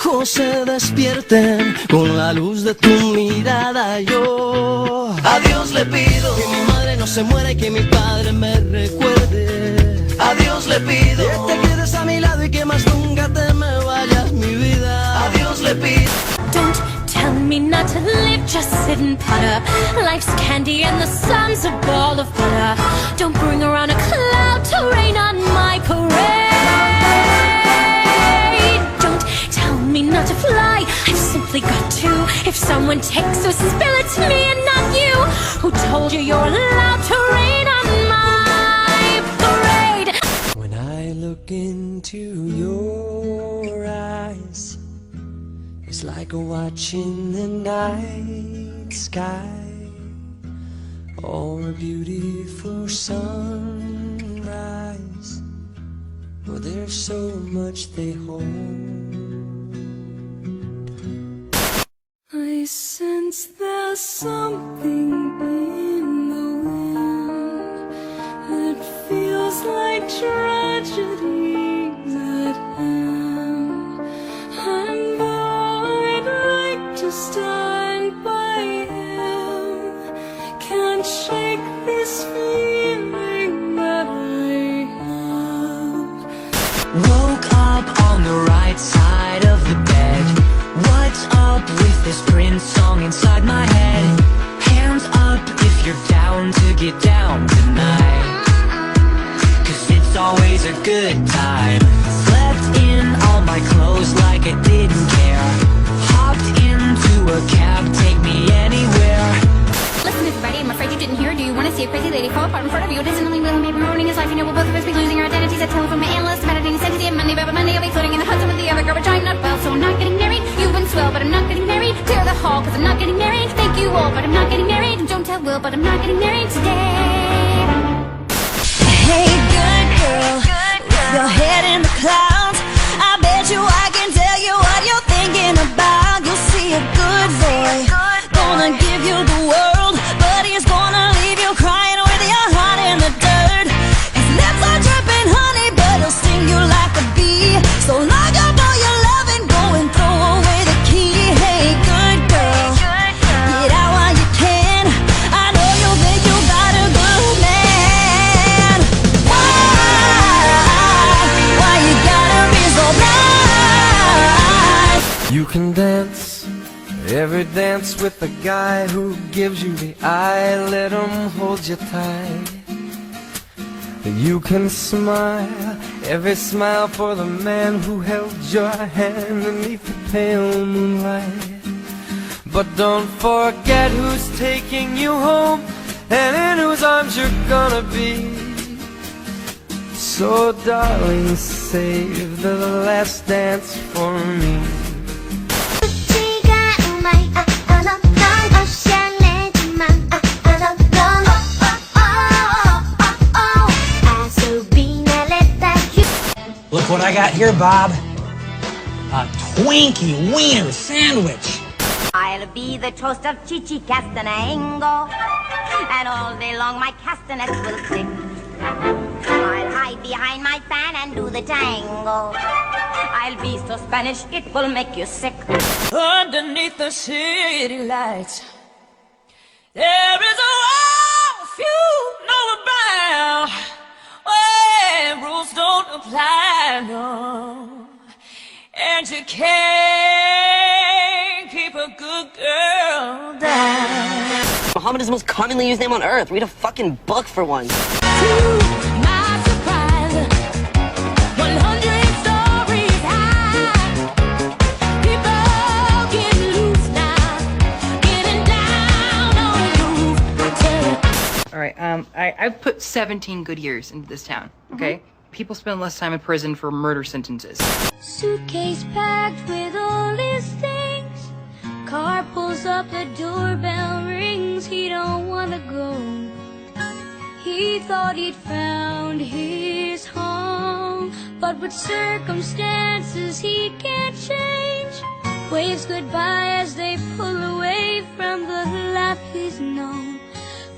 ojos se despierten con la luz de tu mirada. Yo a Dios le pido que mi madre no se muera y que mi padre me recuerde. A Dios le pido que te quedes a mi lado y que más nunca te me vayas, mi vida. A Dios le pido. Don't tell me not to live, just sit and putter. Life's candy and the sun's a ball of butter. Don't bring around a cloud to rain on my parade. Don't tell me not to fly, I've simply got to. If someone takes a spill, it's me and not you. Who told you you're allowed to rain on my parade? When I look into your eyes, it's like watching the night sky or a beautiful sunrise. Oh, there's so much they hold. I sense there's something in the wind that feels like tragedy's at hand. And I'd like to stand by him, can't shake this feeling that I have. Woke up on the right side of the bed. What's up with this Prince song inside my head? Hands up if you're down to get down tonight, 'cause it's always a good time. Slept in all my clothes like I didn't care. Hopped into a cab, take me anywhere. Listen everybody, I'm afraid you didn't hear. Do you want to see a crazy lady fall apart in front of you? It isn't only will maybe ruining his life. You know we'll both of us be losing our identities. I tell from my analyst about it and he said he's Monday, but Monday I'll be floating in the Hudson with the other girl, which I'm not well, so I'm not getting married. You've been swell, but I'm not getting married. Clear the hall, 'cause I'm not getting married. Thank you all, but I'm not getting married. And don't tell Will, but I'm not getting married today. Hey good girl, with your head in the clouds, I bet you I can tell you what you're thinking about. You'll see a good boy, gonna give you the world, but he's gonna leave you crying with your heart in the dirt. His lips are dripping honey, but he'll sting you like a bee. So lock up all your love and go and throw away the key. Hey good girl, get out while you can. I know you think you got a good man. Why you gotta be so blind? You can dance every dance with the guy who gives you the eye. Let him hold you tight. You can smile every smile for the man who held your hand beneath the pale moonlight. But don't forget who's taking you home and in whose arms you're gonna be. So darling, save the last dance for me. Look what I got here, Bob. A Twinkie wiener sandwich. I'll be the toast of Chichi Castanango, and all day long my castanets will stick. I'll hide behind my fan and do the tango. I'll be so Spanish it will make you sick. Underneath the city lights, there is a wolf you know about. Where rules don't apply, no, and you can't keep a good girl down. Muhammad is the most commonly used name on earth. Read a fucking book for once. To my surprise, 100 stories high, people getting loose now, getting down on the roof. All right, I've put 17 good years into this town, okay? People spend less time in prison for murder sentences. Suitcase packed with all his things. Car pulls up, the doorbell rings. He don't wanna go. He thought he'd found his home, but with circumstances he can't change. Waves goodbye as they pull away from the life he's known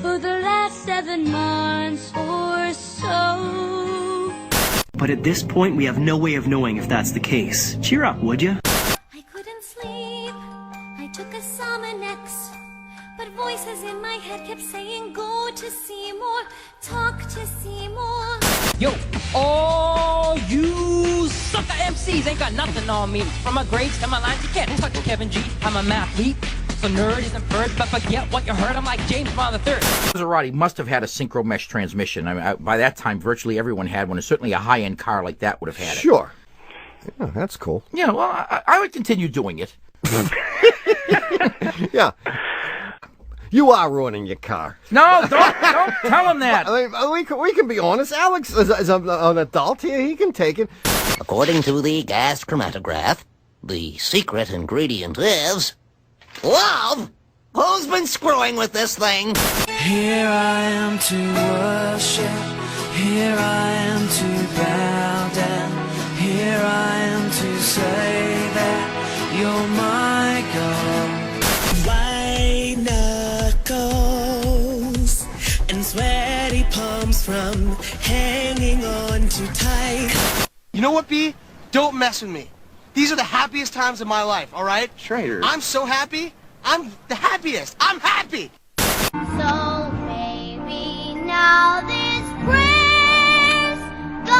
for the last 7 months or so. But at this point, we have no way of knowing if that's the case. Cheer up, would you? I voices in my head kept saying, go to Seymour, talk to Seymour. Yo, all you sucker MCs ain't got nothing on me. From my grades to my lines, you can't touch Kevin G. I'm a mathlete, so nerd isn't bird, but forget what you heard. I'm like James Bond III. Maserati must have had a synchro mesh transmission. I mean, by that time, virtually everyone had one, and certainly a high-end car like that would have had it. Sure. Yeah, that's cool. Yeah, well, I would continue doing it. Yeah. You are ruining your car. No, don't tell him that. I mean, we can be honest. Alex is an adult here. He can take it. According to the gas chromatograph, the secret ingredient is love. Who's been screwing with this thing? Here I am to worship, here I am to bow down, here I am to say that you're my God. White knuckles and sweaty palms from hanging on too tight. You know what, B? Don't mess with me. These are the happiest times of my life, all right? Schrader. I'm so happy. I'm the happiest. I'm happy. So maybe now this brings the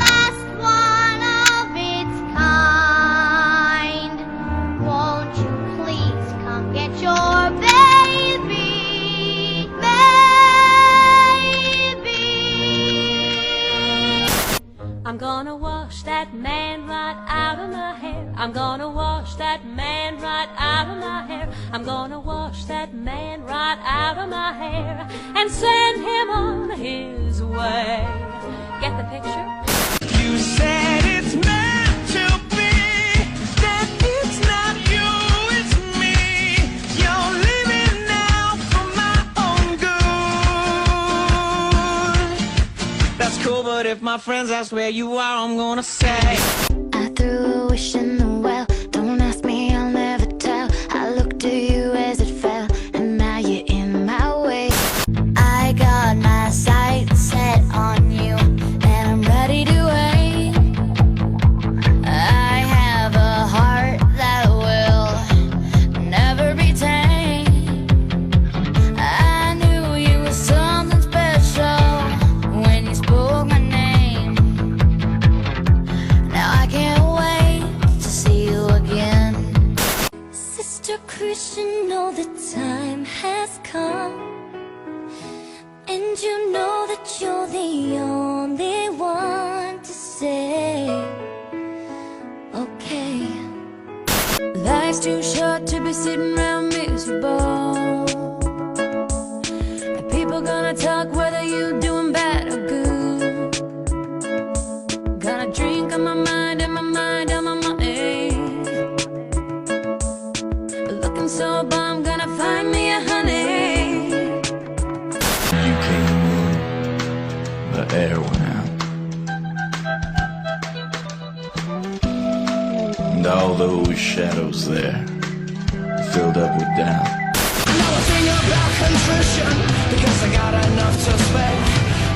last one of its kind. Won't you please come get your baby, baby? I'm gonna wash that man right out of my hair. I'm gonna wash that man right out of my hair. I'm gonna wash that man right out of my hair and send him on his way. Get the picture? You said it's meant to be, that it's not you, it's me. You're living now for my own good. That's cool, but if my friends ask where you are, I'm gonna say I threw a wish in the well. Don't ask me, I'll never tell. I looked to you as it fell, and now you're in my way. I got my sights set on you, and I'm ready to wait. I have a heart that will never be tamed. I knew you were something special when you spoke my name. Now I can't wait to see you again. Sister Christian, know the time has come, and you know that you're the only one to say, okay. Life's too short to be sitting around miserable. People gonna talk whether you're doing bad or good. Got a drink on my mind and my mind on my money. Looking so bummed, gonna find me a honey. You came in, the air went out, and all those shadows there filled up with doubt. Now I think about contrition, because I got enough to spare.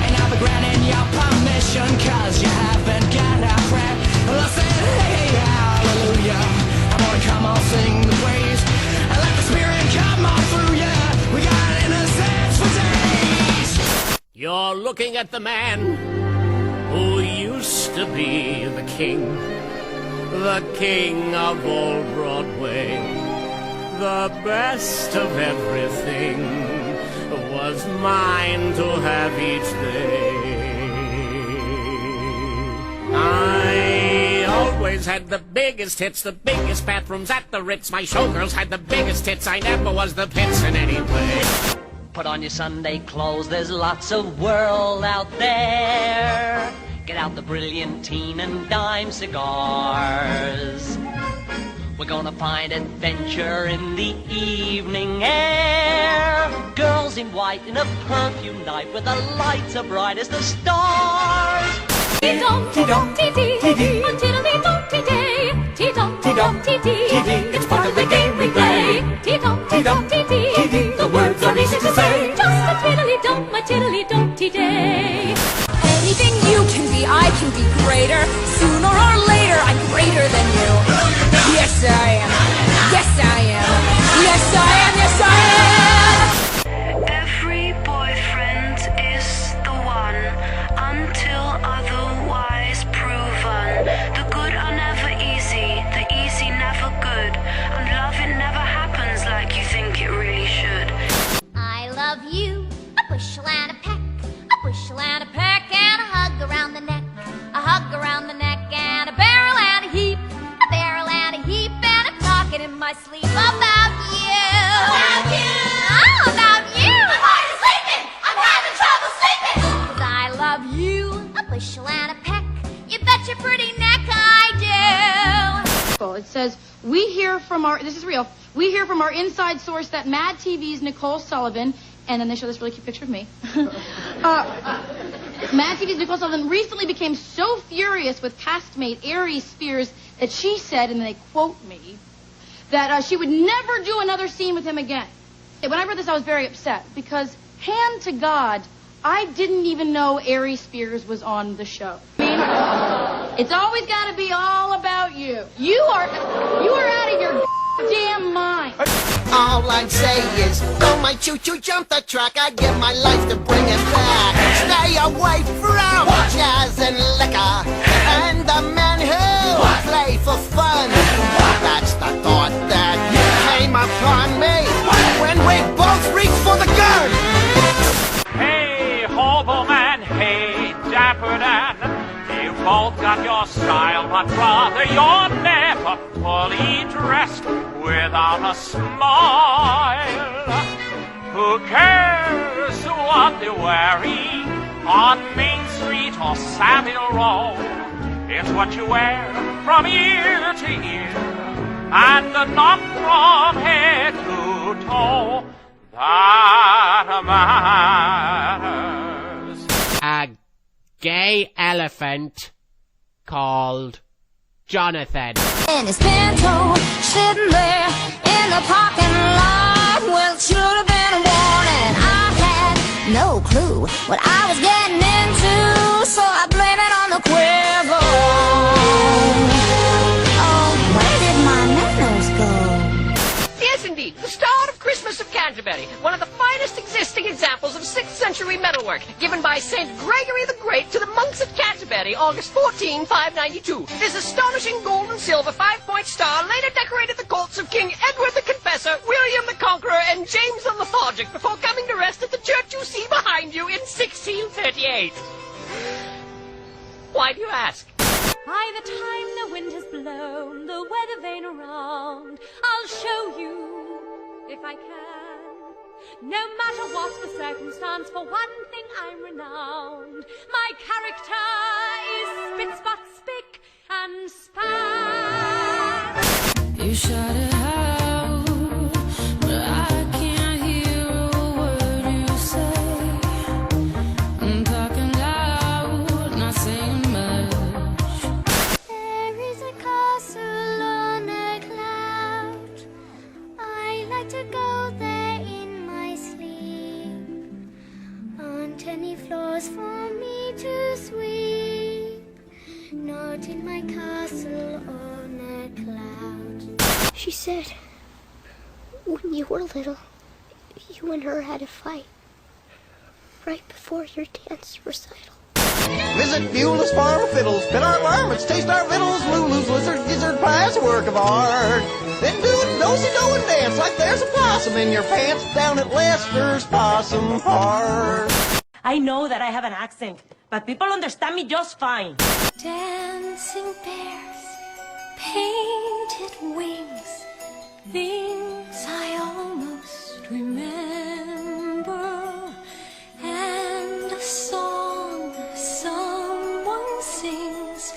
And I'll be granting your permission, cause you haven't got a crap. Well, I said, hey, hallelujah, I'm gonna come on, sing the praise, and let the spirit come on through ya. We got innocence for days. You're looking at the man who used to be the king of all Broadway. The best of everything was mine to have each day. I always had the biggest hits, the biggest bathrooms at the Ritz. My showgirls had the biggest hits, I never was the pits in any way. Put on your Sunday clothes, there's lots of world out there. Get out the brilliantine and dime cigars. We're gonna find adventure in the evening air. Girls in white in a perfume night where the lights are bright as the stars. Ti-dum-ti-dum-ti-dee, ti-dum-ti-dum-ti-dee, ti-dum-ti-dum-ti-dee. It's part of the game we play. Ti-dum-ti-dum-ti-dee, the words are easy to say. Just a tiddly-dum, a tiddly-dum-ti-day. Anything you can be, I can be greater. Sooner or later, I'm greater than you. Yes, I am. Yes, I am. Yes, I am. Yes, I am. my sleep about you. About you. Oh, about you. I'm hard sleeping. I'm having trouble sleeping. 'Cause I love you, a bushel and a peck. You bet your pretty neck I do. It says, we hear from our, this is real, we hear from our inside source that Mad TV's Nicole Sullivan, and then they show this really cute picture of me. Mad TV's Nicole Sullivan recently became so furious with castmate Aries Spears that she said, and they quote me, that she would never do another scene with him again. When I read this, I was very upset, because, hand to God, I didn't even know Aries Spears was on the show. I mean, it's always got to be all about you. You are out of your damn mind. All I'd say is, don't my choo-choo jump the track. I'd give my life to bring it back. Stay away from jazz and liquor and the men who play for fun. That's the thought that came upon me when we both reached for the gun. Hey, hobo man, hey, dapper Dan. You both got your style, but rather you're never fully dressed without a smile. Who cares what they're wearing on Main Street or Savile Row? It's what you wear from ear to ear and not from head to toe that matters. A gay elephant called Jonathan. In his pinto, sitting there in the parking lot. Well, it should have been a warning. I had no clue what I was getting into, so I blame it on the quiver. Oh, where did my manners go? Yes, indeed, the Star of Christmas of Canterbury, one of the finest existing examples of 6th century metalwork, given by St. Gregory the Great to the monks of Canterbury, August 14, 592. This astonishing gold and silver 5-point star later decorated the courts of King Edward the Confessor, William the Conqueror, and James the Lethargic before coming to rest at the church you see behind you in 1638. Why do you ask? By the time the wind has blown the weather vane around, I'll show you if I can. No matter what the circumstance, for one thing I'm renowned. My character is spit, spot, spick, and span. You shout it out, but I can't hear a word you say. I'm talking loud, not saying much. There is a castle on a cloud. I like to go there in my sleep. On 20 floors for me to sweep. Not in my castle on a cloud. She said, when you were little, you and her had a fight. Right before your dance recital. Visit Beulah's Farm of Fiddles, pin our varmints, taste our victuals, Lulu's lizard gizzard pie's a work of art. Then do a do-si-do and dance like there's a blossom in your pants down at Lester's Possum Park. I know that I have an accent, but people understand me just fine. Dancing bears, painted wings, things I almost remember, and a song someone sings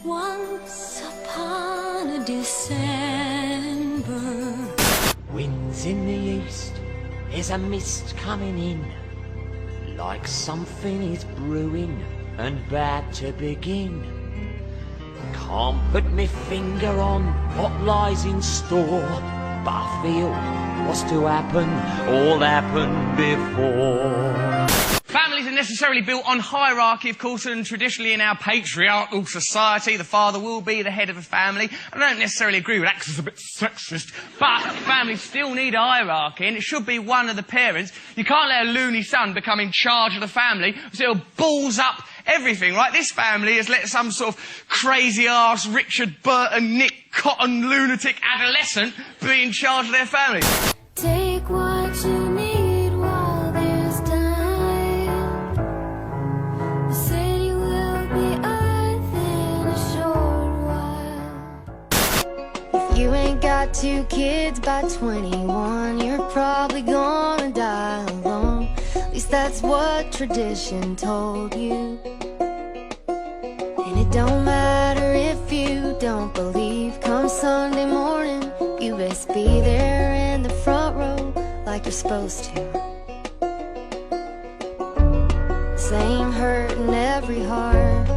once upon a December. Winds in the east, there's a mist coming in, like something is brewing and bad to begin. Can't put me finger on what lies in store, but I feel what's to happen all happened before. Families are necessarily built on hierarchy, of course, and traditionally in our patriarchal society, the father will be the head of a family. I don't necessarily agree with that because it's a bit sexist, but families still need a hierarchy, and it should be one of the parents. You can't let a loony son become in charge of the family, because it'll balls up everything, right? This family has let some sort of crazy-ass Richard Burton, Nick Cotton, lunatic adolescent be in charge of their family. Take what you need while there's time. The city will be earth in a short while. If you ain't got got 2 kids by 21, you're probably gonna die alone. At least that's what tradition told you. And it don't matter if you don't believe, come Sunday morning, you best be there in the front row like you're supposed to. Same hurt in every heart,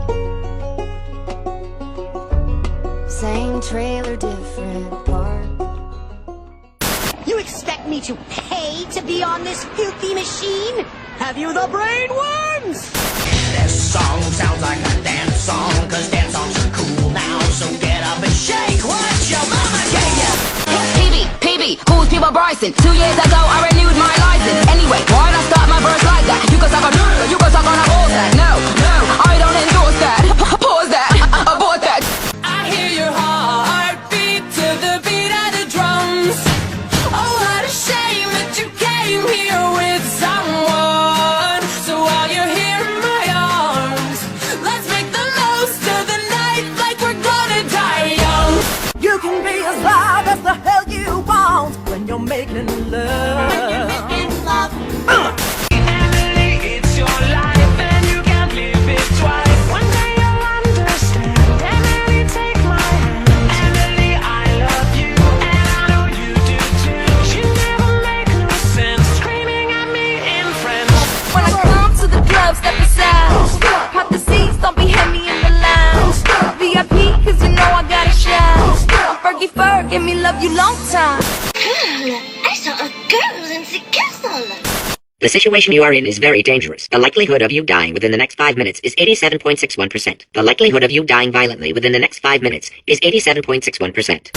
same trailer, different part. You expect me to pay to be on this filthy machine? Have you the brainworms? This song sounds like a dance song, cause dance songs are cool now, so get up and shake what your mama gave you. PB, who's People Bryson? 2 years ago I renewed my license. Anyway, why'd I start my verse like that? You can suck on you can suck on a bullshit. No, I don't endorse that. Pause that, abort that. I hear your heart beat to the beat of the drums. Oh, what a shame that you came here with someone. So while you're here in my arms, let's make the most of the night like we're gonna die young. You can be as loud as the hell you want when you're making love. When you're making love. Emily, it's your life and you can't live it twice. One day you'll understand. Emily, take my hand. Emily, I love you and I know you do too. You never make no sense screaming at me in French. When I come to the club, step aside. Pop the seats, don't be heavy in the lounge. VIP, cause you know I gotta shine. I'm Fergie Ferg, give me love you long time. I saw a girl in the castle. The situation you are in is very dangerous. The likelihood of you dying within the next 5 minutes is 87.61%. The likelihood of you dying violently within the next 5 minutes is 87.61%.